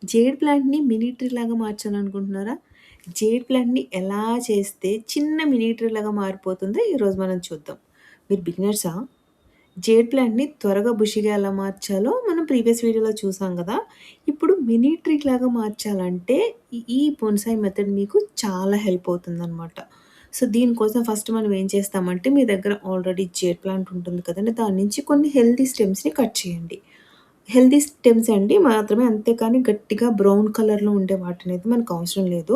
Jade ప్లాంట్‌ని mini tree లాగా మార్చాలనుకుంటున్నారా? Jade ప్లాంట్‌ని ఎలా చేస్తే చిన్న మినీ ట్రీ లాగా మారిపోతుందో ఈరోజు మనం చూద్దాం. మీరు బిగినర్సా? జేడ్ ప్లాంట్‌ని త్వరగా బుషీగా ఎలా మార్చాలో మనం ప్రీవియస్ వీడియోలో చూసాం గదా! ఇప్పుడు మినీ ట్రీ లాగా మార్చాలంటే ఈ బోన్సాయి మెథడ్ మీకు చాలా హెల్ప్ అవుతుందనమాట. సో, దీనికోసం ఫస్ట్ మనం ఏం చేస్తామంటే మీ దగ్గర ఆల్రెడీ జేడ్ ప్లాంట్ ఉంటుంది కదండీ! దాని నుంచి కొన్ని హెల్తీ స్టెమ్స్‌ని కట్ చేయండి. హెల్తీ స్టెమ్స్ అండి మాత్రమే. అంతేకాని గట్టిగా బ్రౌన్ కలర్‌లో ఉండే వాటినైతే మనకు అవసరం లేదు.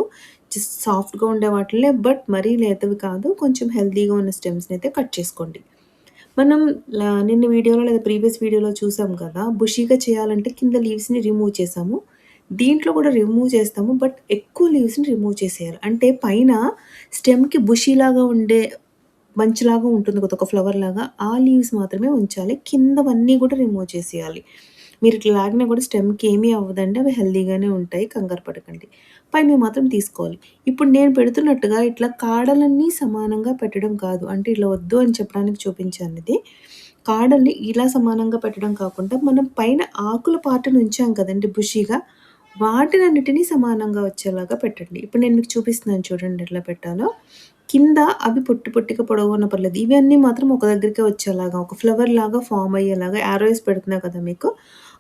జస్ట్ సాఫ్ట్‌గా ఉండే వాటిలనే బట్ మరీ లేతవి కాదు. కొంచెం హెల్తీగా ఉన్న స్టెమ్స్‌నైతే కట్ చేసుకోండి. మనం నిన్న వీడియోలో లేదా ప్రీవియస్ వీడియోలో చూసాం కదా! బుషీగా చేయాలంటే కింద లీవ్స్‌ని రిమూవ్ చేసాము. దీంట్లో కూడా రిమూవ్ చేస్తాము. బట్ ఎక్కువ లీవ్స్‌ని రిమూవ్ చేసేయాలి. అంటే పైన స్టెమ్‌కి బుషీలాగా ఉండే బంచ్‌లాగా ఉంటుంది కదా! ఒక ఫ్లవర్‌లాగా. ఆ లీవ్స్ మాత్రమే ఉంచాలి. కిందవన్నీ కూడా రిమూవ్ చేసేయాలి. మీరు ఇట్లా లాగినా కూడా స్టెమ్‌కి ఏమీ అవ్వదండి. అవి హెల్తీగానే ఉంటాయి. కంగారు పడకండి. పైనవి మాత్రం తీసుకోవాలి. ఇప్పుడు నేను పెడుతున్నట్టుగా ఇట్లా కాడలన్నీ సమానంగా పెట్టడం కాదు. అంటే ఇలా వద్దు అని చెప్పడానికి చూపించానిది. కాడల్ని ఇలా సమానంగా పెట్టడం కాకుండా, మనం పైన ఆకుల పార్ట్‌ని ఉంచాం కదండీ బుషీగా, వాటినన్నిటిని సమానంగా వచ్చేలాగా పెట్టండి. ఇప్పుడు నేను మీకు చూపిస్తున్నాను చూడండి ఎట్లా పెట్టాలో. కింద అవి పొట్టి పొట్టిగా పొడవున్న పర్లేదు. ఇవన్నీ మాత్రం ఒక దగ్గరికే వచ్చేలాగా, ఒక ఫ్లవర్‌లాగా ఫార్మ్ అయ్యేలాగా యారోస్ పెడుతున్నా కదా మీకు,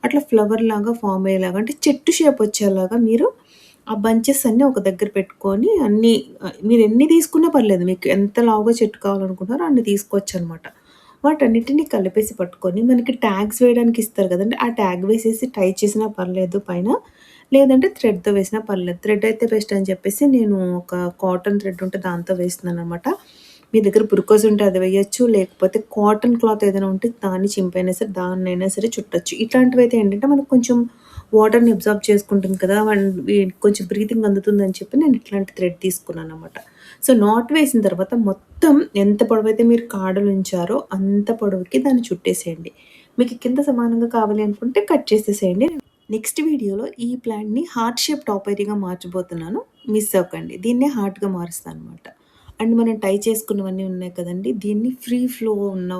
అట్లా ఫ్లవర్‌లాగా ఫార్మ్ అయ్యేలాగా అంటే చెట్టు షేప్ వచ్చేలాగా మీరు ఆ బంచెస్ అన్నీ ఒక దగ్గర పెట్టుకొని అన్నీ మీరెన్ని తీసుకున్నా పర్లేదు. మీకు ఎంత లావుగా చెట్టు కావాలనుకుంటున్నారో అన్ని తీసుకోవచ్చనమాట. వాటన్నిటిని కలిపేసి పట్టుకొని మనకి ట్యాగ్స్ వేయడానికి ఇస్తారు కదండీ! ఆ ట్యాగ్ వేసేసి టై చేసినా పర్లేదు పైన. లేదంటే థ్రెడ్‌తో వేసినా పర్లేదు. థ్రెడ్ అయితే బెస్ట్ అని చెప్పేసి నేను ఒక కాటన్ థ్రెడ్ ఉంటే దాంతో వేస్తున్నాననమాట. మీ దగ్గర పురుకోస్ ఉంటే అది వేయొచ్చు. లేకపోతే కాటన్ క్లాత్ ఏదైనా ఉంటే దాన్ని చింపైనా సరే, దాన్నైనా సరే చుట్టొచ్చు. ఇట్లాంటివైతే ఏంటంటే మనకు కొంచెం వాటర్‌ని అబ్జార్బ్ చేసుకుంటుంది కదా! కొంచెం బ్రీతింగ్ అందుతుందని చెప్పి నేను ఇట్లాంటి థ్రెడ్ తీసుకున్నాననమాట. సో, నాట్ వేసిన తర్వాత మొత్తం ఎంత పొడవైతే మీరు కాడలుంచారో అంత పొడవుకి దాన్ని చుట్టేసేయండి. మీకు కింద సమానంగా కావాలి అనుకుంటే కట్ చేసేసేయండి. నెక్స్ట్ వీడియోలో ఈ ప్లాంట్‌ని హార్ట్ షేప్ టాపైరీగా మార్చబోతున్నాను. మిస్ అవ్వకండి. దీన్నే హార్ట్‌గా మారుస్తాననమాట. అండ్ మనం టై చేసుకున్నవన్నీ ఉన్నాయి కదండీ! దీన్ని ఫ్రీ ఫ్లో ఉన్న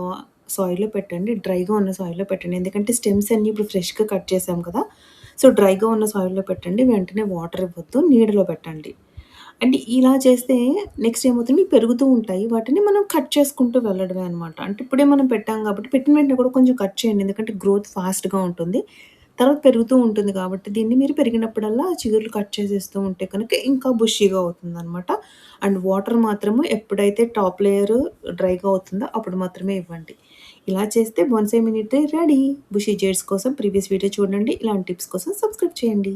సాయిల్‌లో పెట్టండి. డ్రైగా ఉన్న సాయిల్‌లో పెట్టండి. ఎందుకంటే స్టెమ్స్ అన్నీ ఇప్పుడు ఫ్రెష్‌గా కట్ చేసాం కదా! సో, డ్రైగా ఉన్న సాయిల్‌లో పెట్టండి. వెంటనే వాటర్ ఇవ్వద్దు. నీడలో పెట్టండి. అండ్ ఇలా చేస్తే నెక్స్ట్ ఏమవుతుంది పెరుగుతూ ఉంటాయి. వాటిని మనం కట్ చేసుకుంటూ వెళ్ళడమే అనమాట. అంటే ఇప్పుడే మనం పెట్టాం కాబట్టి పెట్టిన వెంటనే కూడా కొంచెం కట్ చేయండి. ఎందుకంటే గ్రోత్ ఫాస్ట్‌గా ఉంటుంది. తర్వాత పెరుగుతూ ఉంటుంది కాబట్టి దీన్ని మీరు పెరిగినప్పుడల్లా చిగుర్లు కట్ చేసేస్తూ ఉంటే కనుక ఇంకా బుషీగా అవుతుందనమాట. అండ్ వాటర్ మాత్రము ఎప్పుడైతే టాప్ లేయర్ డ్రైగా అవుతుందో అప్పుడు మాత్రమే ఇవ్వండి. ఇలా చేస్తే bonsai mini tree ready. Bushy jades కోసం ప్రీవియస్ వీడియో చూడండి. ఇలాంటి టిప్స్ కోసం సబ్స్క్రైబ్ చేయండి.